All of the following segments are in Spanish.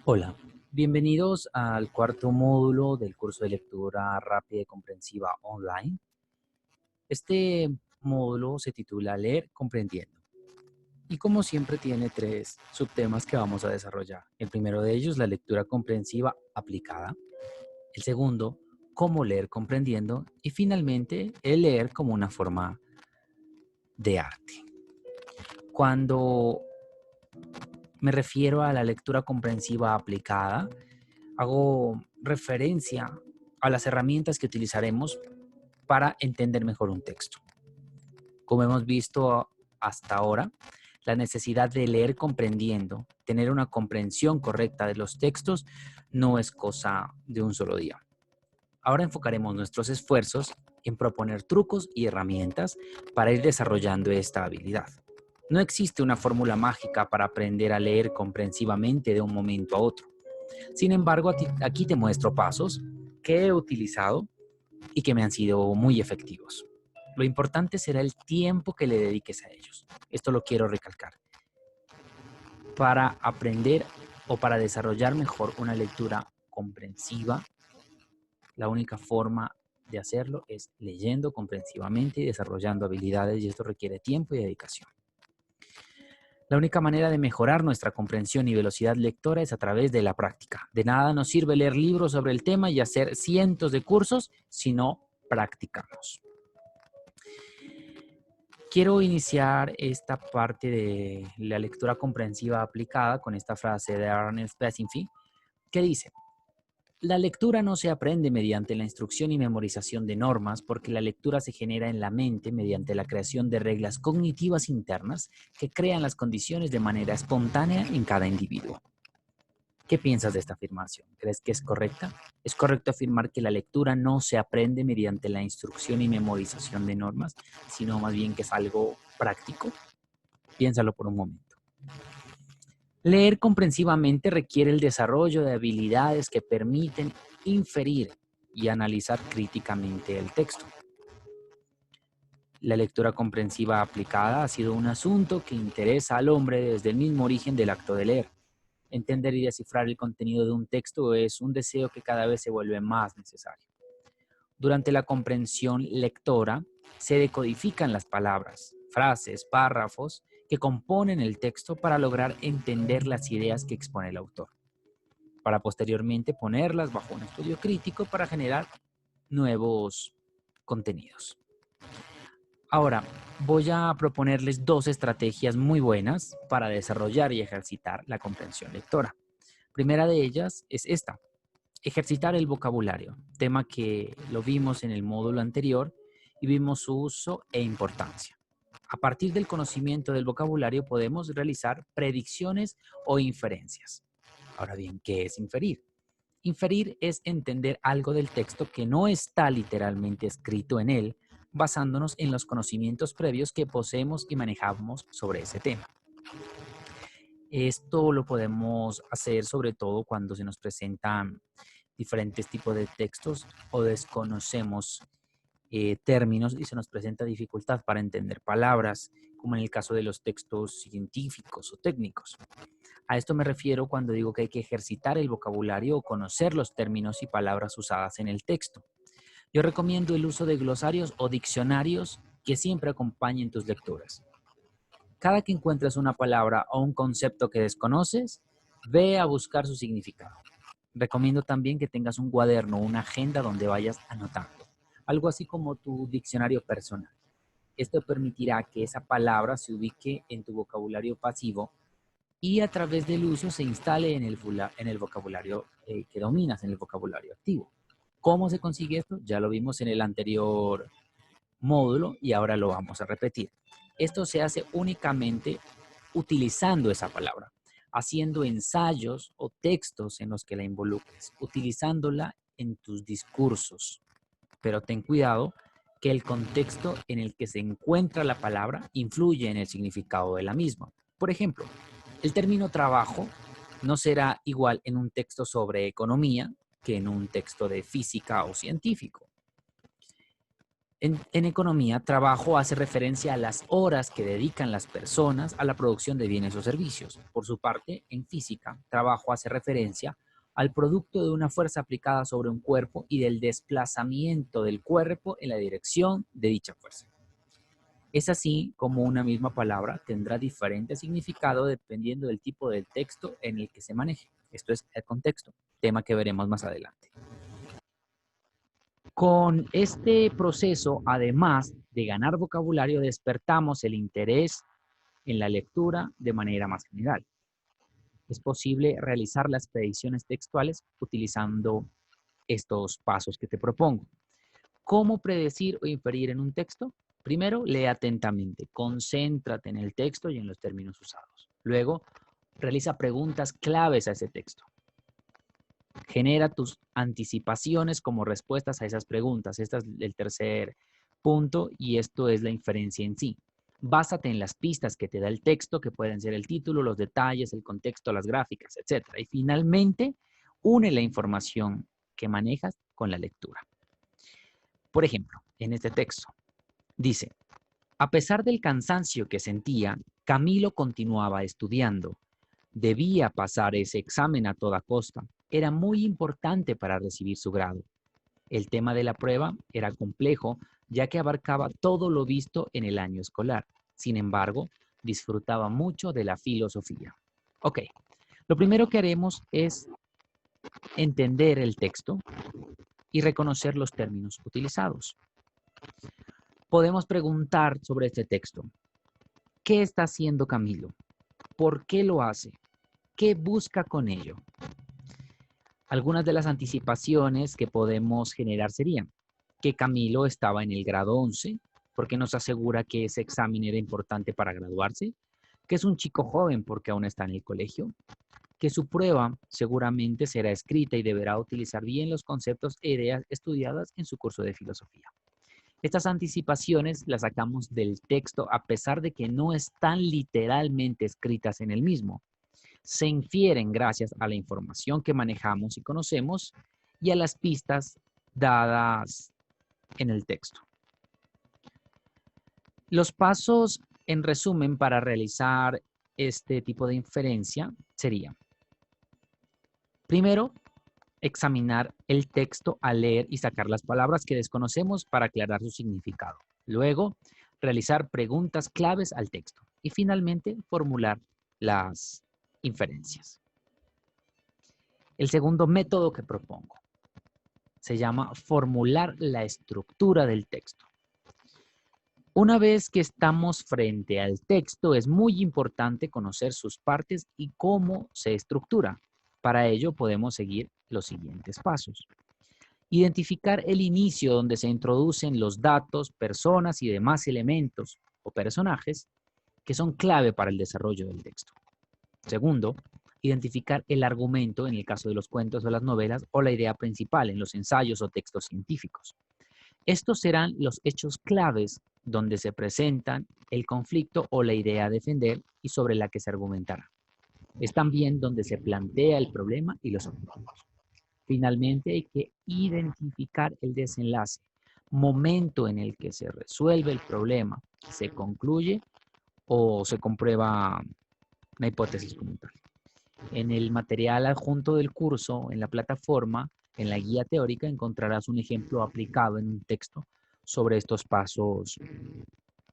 Hola, bienvenidos al cuarto módulo del curso de lectura rápida y comprensiva online. Este módulo se titula Leer comprendiendo y como siempre tiene tres subtemas que vamos a desarrollar. El primero de ellos, la lectura comprensiva aplicada. El segundo, cómo leer comprendiendo y finalmente el leer como una forma de arte. Cuando me refiero a la lectura comprensiva aplicada, hago referencia a las herramientas que utilizaremos para entender mejor un texto. Como hemos visto hasta ahora, la necesidad de leer comprendiendo, tener una comprensión correcta de los textos, no es cosa de un solo día. Ahora enfocaremos nuestros esfuerzos en proponer trucos y herramientas para ir desarrollando esta habilidad. No existe una fórmula mágica para aprender a leer comprensivamente de un momento a otro. Sin embargo, aquí te muestro pasos que he utilizado y que me han sido muy efectivos. Lo importante será el tiempo que le dediques a ellos. Esto lo quiero recalcar. Para aprender o para desarrollar mejor una lectura comprensiva, la única forma de hacerlo es leyendo comprensivamente y desarrollando habilidades, y esto requiere tiempo y dedicación. La única manera de mejorar nuestra comprensión y velocidad lectora es a través de la práctica. De nada nos sirve leer libros sobre el tema y hacer cientos de cursos si no practicamos. Quiero iniciar esta parte de la lectura comprensiva aplicada con esta frase de Ernest Besinfeld que dice: la lectura no se aprende mediante la instrucción y memorización de normas, porque la lectura se genera en la mente mediante la creación de reglas cognitivas internas que crean las condiciones de manera espontánea en cada individuo. ¿Qué piensas de esta afirmación? ¿Crees que es correcta? ¿Es correcto afirmar que la lectura no se aprende mediante la instrucción y memorización de normas, sino más bien que es algo práctico? Piénsalo por un momento. Leer comprensivamente requiere el desarrollo de habilidades que permiten inferir y analizar críticamente el texto. La lectura comprensiva aplicada ha sido un asunto que interesa al hombre desde el mismo origen del acto de leer. Entender y descifrar el contenido de un texto es un deseo que cada vez se vuelve más necesario. Durante la comprensión lectora se decodifican las palabras, frases, párrafos que componen el texto para lograr entender las ideas que expone el autor, para posteriormente ponerlas bajo un estudio crítico para generar nuevos contenidos. Ahora, voy a proponerles dos estrategias muy buenas para desarrollar y ejercitar la comprensión lectora. Primera de ellas es esta: ejercitar el vocabulario, tema que lo vimos en el módulo anterior y vimos su uso e importancia. A partir del conocimiento del vocabulario podemos realizar predicciones o inferencias. Ahora bien, ¿qué es inferir? Inferir es entender algo del texto que no está literalmente escrito en él, basándonos en los conocimientos previos que poseemos y manejamos sobre ese tema. Esto lo podemos hacer sobre todo cuando se nos presentan diferentes tipos de textos o desconocemos términos y se nos presenta dificultad para entender palabras, como en el caso de los textos científicos o técnicos. A esto me refiero cuando digo que hay que ejercitar el vocabulario o conocer los términos y palabras usadas en el texto. Yo recomiendo el uso de glosarios o diccionarios que siempre acompañen tus lecturas. Cada que encuentres una palabra o un concepto que desconoces, ve a buscar su significado. Recomiendo también que tengas un cuaderno o una agenda donde vayas anotando, algo así como tu diccionario personal. Esto permitirá que esa palabra se ubique en tu vocabulario pasivo y a través del uso se instale en el vocabulario que dominas, en el vocabulario activo. ¿Cómo se consigue esto? Ya lo vimos en el anterior módulo y ahora lo vamos a repetir. Esto se hace únicamente utilizando esa palabra, haciendo ensayos o textos en los que la involucres, utilizándola en tus discursos. Pero ten cuidado que el contexto en el que se encuentra la palabra influye en el significado de la misma. Por ejemplo, el término trabajo no será igual en un texto sobre economía que en un texto de física o científico. En economía, trabajo hace referencia a las horas que dedican las personas a la producción de bienes o servicios. Por su parte, en física, trabajo hace referencia al producto de una fuerza aplicada sobre un cuerpo y del desplazamiento del cuerpo en la dirección de dicha fuerza. Es así como una misma palabra tendrá diferente significado dependiendo del tipo de texto en el que se maneje. Esto es el contexto, tema que veremos más adelante. Con este proceso, además de ganar vocabulario, despertamos el interés en la lectura de manera más general. Es posible realizar las predicciones textuales utilizando estos pasos que te propongo. ¿Cómo predecir o inferir en un texto? Primero, lee atentamente, concéntrate en el texto y en los términos usados. Luego, realiza preguntas claves a ese texto. Genera tus anticipaciones como respuestas a esas preguntas. Este es el tercer punto y esto es la inferencia en sí. Básate en las pistas que te da el texto, que pueden ser el título, los detalles, el contexto, las gráficas, etc. Y finalmente, une la información que manejas con la lectura. Por ejemplo, en este texto, dice, a pesar del cansancio que sentía, Camilo continuaba estudiando. Debía pasar ese examen a toda costa. Era muy importante para recibir su grado. El tema de la prueba era complejo, ya que abarcaba todo lo visto en el año escolar. Sin embargo, disfrutaba mucho de la filosofía. Ok, lo primero que haremos es entender el texto y reconocer los términos utilizados. Podemos preguntar sobre este texto. ¿Qué está haciendo Camilo? ¿Por qué lo hace? ¿Qué busca con ello? Algunas de las anticipaciones que podemos generar serían que Camilo estaba en el grado 11, porque nos asegura que ese examen era importante para graduarse, que es un chico joven porque aún está en el colegio, que su prueba seguramente será escrita y deberá utilizar bien los conceptos e ideas estudiadas en su curso de filosofía. Estas anticipaciones las sacamos del texto a pesar de que no están literalmente escritas en el mismo. Se infieren gracias a la información que manejamos y conocemos y a las pistas dadas en el texto. Los pasos, en resumen, para realizar este tipo de inferencia serían, primero, examinar el texto al leer y sacar las palabras que desconocemos para aclarar su significado. Luego, realizar preguntas claves al texto. Y finalmente, formular las inferencias. El segundo método que propongo se llama formular la estructura del texto. Una vez que estamos frente al texto, es muy importante conocer sus partes y cómo se estructura. Para ello podemos seguir los siguientes pasos. Identificar el inicio donde se introducen los datos, personas y demás elementos o personajes que son clave para el desarrollo del texto. Segundo, identificar el argumento en el caso de los cuentos o las novelas o la idea principal en los ensayos o textos científicos. Estos serán los hechos claves donde se presentan el conflicto o la idea a defender y sobre la que se argumentará. Es también donde se plantea el problema y los objetivos. Finalmente, hay que identificar el desenlace, momento en el que se resuelve el problema, se concluye o se comprueba una hipótesis como tal. En el material adjunto del curso, en la plataforma, en la guía teórica, encontrarás un ejemplo aplicado en un texto sobre estos pasos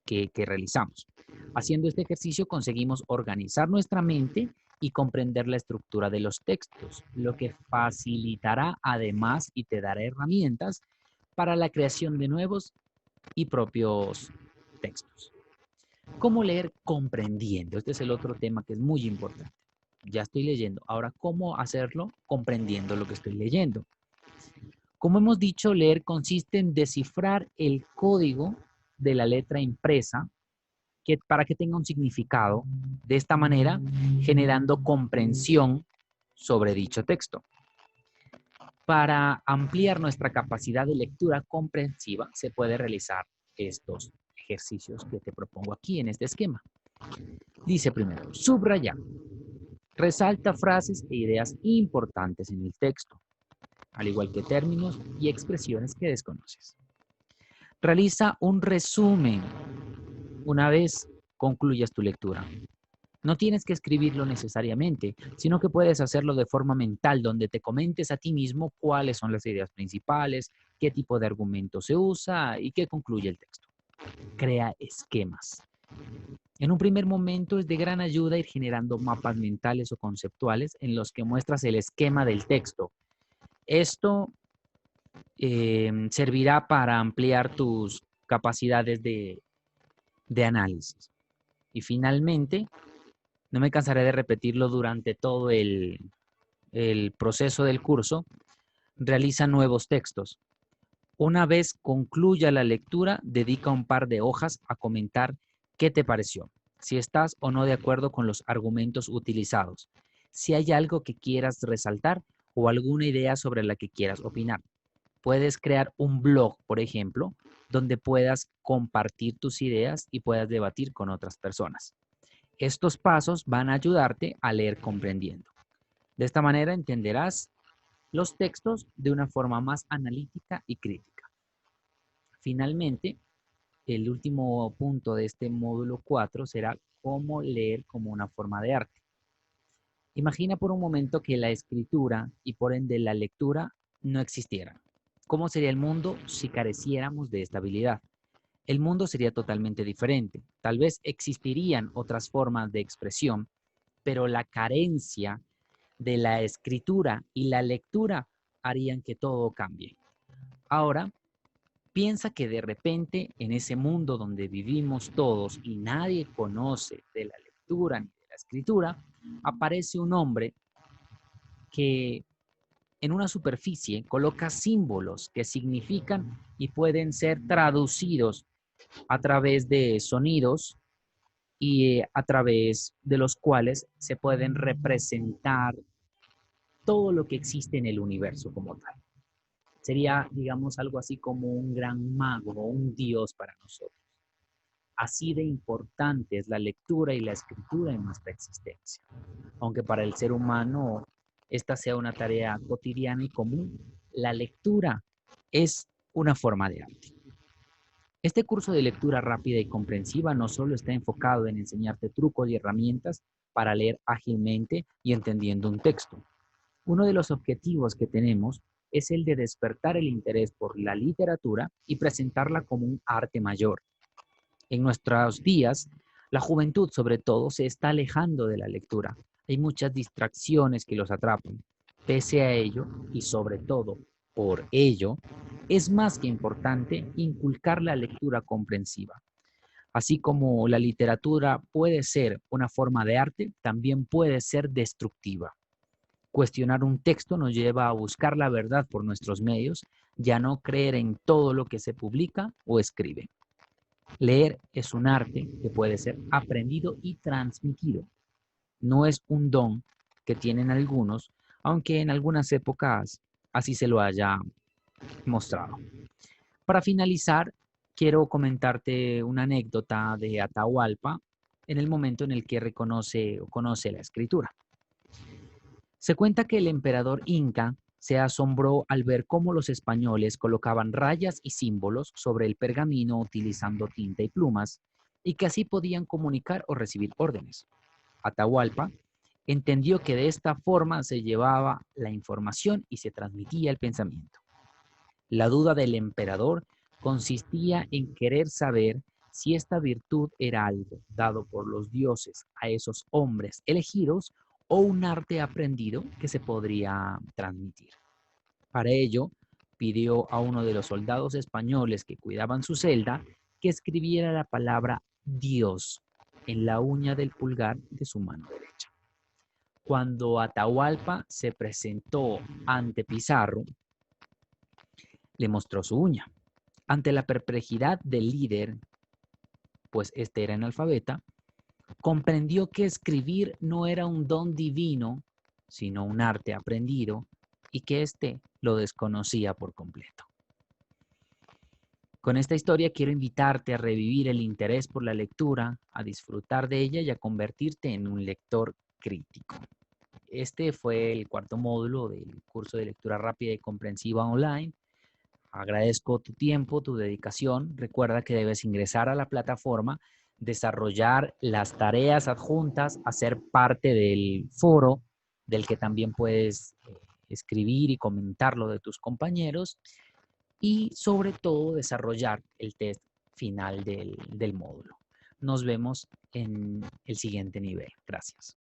que realizamos. Haciendo este ejercicio conseguimos organizar nuestra mente y comprender la estructura de los textos, lo que facilitará además y te dará herramientas para la creación de nuevos y propios textos. ¿Cómo leer comprendiendo? Este es el otro tema que es muy importante. Ya estoy leyendo. Ahora, ¿cómo hacerlo comprendiendo lo que estoy leyendo? Como hemos dicho, leer consiste en descifrar el código de la letra impresa para que tenga un significado, de esta manera generando comprensión sobre dicho texto. Para ampliar nuestra capacidad de lectura comprensiva, se puede realizar estos ejercicios que te propongo aquí en este esquema. Dice primero, subrayar. Resalta frases e ideas importantes en el texto, al igual que términos y expresiones que desconoces. Realiza un resumen una vez concluyas tu lectura. No tienes que escribirlo necesariamente, sino que puedes hacerlo de forma mental, donde te comentes a ti mismo cuáles son las ideas principales, qué tipo de argumento se usa y qué concluye el texto. Crea esquemas. En un primer momento es de gran ayuda ir generando mapas mentales o conceptuales en los que muestras el esquema del texto. Esto servirá para ampliar tus capacidades de análisis. Y finalmente, no me cansaré de repetirlo durante todo el proceso del curso, realiza nuevos textos. Una vez concluya la lectura, dedica un par de hojas a comentar qué te pareció, si estás o no de acuerdo con los argumentos utilizados, si hay algo que quieras resaltar o alguna idea sobre la que quieras opinar. Puedes crear un blog, por ejemplo, donde puedas compartir tus ideas y puedas debatir con otras personas. Estos pasos van a ayudarte a leer comprendiendo. De esta manera entenderás los textos de una forma más analítica y crítica. Finalmente, el último punto de este módulo 4 será cómo leer como una forma de arte. Imagina por un momento que la escritura y por ende la lectura no existieran. ¿Cómo sería el mundo si careciéramos de esta habilidad? El mundo sería totalmente diferente. Tal vez existirían otras formas de expresión, pero la carencia de la escritura y la lectura harían que todo cambie. Ahora, piensa que de repente en ese mundo donde vivimos todos y nadie conoce de la lectura ni de la escritura, aparece un hombre que en una superficie coloca símbolos que significan y pueden ser traducidos a través de sonidos y a través de los cuales se pueden representar todo lo que existe en el universo como tal. Sería, digamos, algo así como un gran mago o un dios para nosotros. Así de importante es la lectura y la escritura en nuestra existencia. Aunque para el ser humano esta sea una tarea cotidiana y común, la lectura es una forma de arte. Este curso de lectura rápida y comprensiva no solo está enfocado en enseñarte trucos y herramientas para leer ágilmente y entendiendo un texto. Uno de los objetivos que tenemos es el de despertar el interés por la literatura y presentarla como un arte mayor. En nuestros días, la juventud sobre todo se está alejando de la lectura. Hay muchas distracciones que los atrapan. Pese a ello, y sobre todo por ello, es más que importante inculcar la lectura comprensiva. Así como la literatura puede ser una forma de arte, también puede ser destructiva. Cuestionar un texto nos lleva a buscar la verdad por nuestros medios y a no creer en todo lo que se publica o escribe. Leer es un arte que puede ser aprendido y transmitido. No es un don que tienen algunos, aunque en algunas épocas así se lo haya mostrado. Para finalizar, quiero comentarte una anécdota de Atahualpa en el momento en el que reconoce o conoce la escritura. Se cuenta que el emperador inca se asombró al ver cómo los españoles colocaban rayas y símbolos sobre el pergamino utilizando tinta y plumas y que así podían comunicar o recibir órdenes. Atahualpa entendió que de esta forma se llevaba la información y se transmitía el pensamiento. La duda del emperador consistía en querer saber si esta virtud era algo dado por los dioses a esos hombres elegidos o un arte aprendido que se podría transmitir. Para ello, pidió a uno de los soldados españoles que cuidaban su celda que escribiera la palabra Dios en la uña del pulgar de su mano derecha. Cuando Atahualpa se presentó ante Pizarro, le mostró su uña. Ante la perplejidad del líder, pues este era analfabeta, comprendió que escribir no era un don divino, sino un arte aprendido, y que éste lo desconocía por completo. Con esta historia quiero invitarte a revivir el interés por la lectura, a disfrutar de ella y a convertirte en un lector crítico. Este fue el cuarto módulo del curso de lectura rápida y comprensiva online. agradezco tu tiempo, tu dedicación. Recuerda que debes ingresar a la plataforma, desarrollar las tareas adjuntas, hacer parte del foro del que también puedes escribir y comentar lo de tus compañeros y sobre todo desarrollar el test final del módulo. Nos vemos en el siguiente nivel. Gracias.